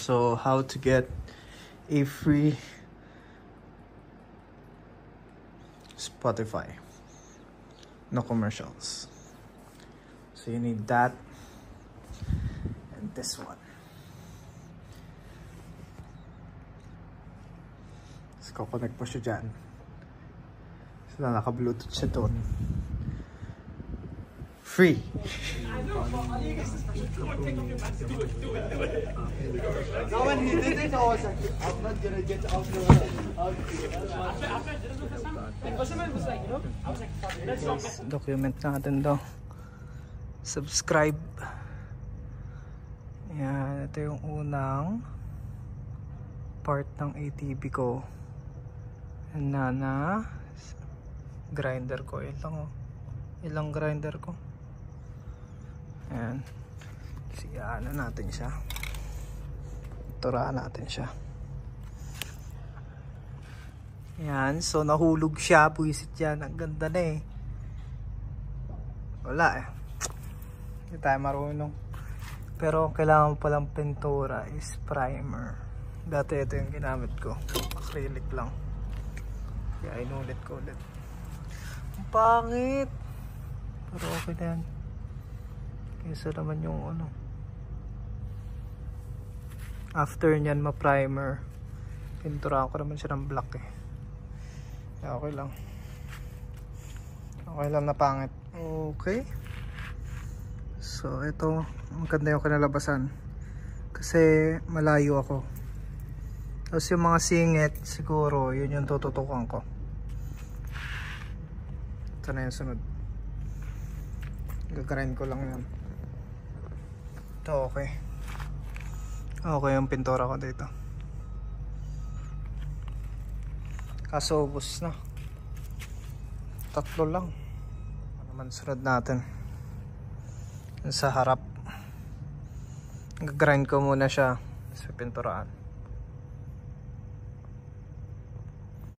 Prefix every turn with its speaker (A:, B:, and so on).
A: So how to get a free Spotify, no commercials. So you need that and this one. So connect mo siya dyan. So naka-bluetooth siya doon. Free.
B: Now when he did it, I was like, I'm not gonna get out of
A: Document natin daw. Subscribe. Yan, ito yung unang part ng ATV ko. Yan na grinder ko. Ilang grinder ko. Ayan. Siyaan na natin siya. Turaan natin siya. Ayan. So nahulog siya. Buisit yan. Ang ganda na eh. Wala eh. Hindi tayo marunong. Pero kailangan palang pintura is primer. Dati ito yung ginamit ko. Acrylic lang. Kaya inulit ko ulit. Ang pangit. Pero okay na yan. Kaysa naman yung ano. After nyan ma-primer, pinturaan ko naman siya ng black eh. Kaya okay lang. Okay lang na pangit. Okay. So ito, maganda yung kinalabasan. Kasi malayo ako. Tapos yung mga singit, siguro yun yung tututukan ko. Ito na yung sunod. Gagarain ko lang yan. Ito okay. Okay yung pintura ko dito. Kaso ubos na. 3 lang. Ano naman sunod natin? Sa harap. Gagrind ko muna siya sa pinturaan.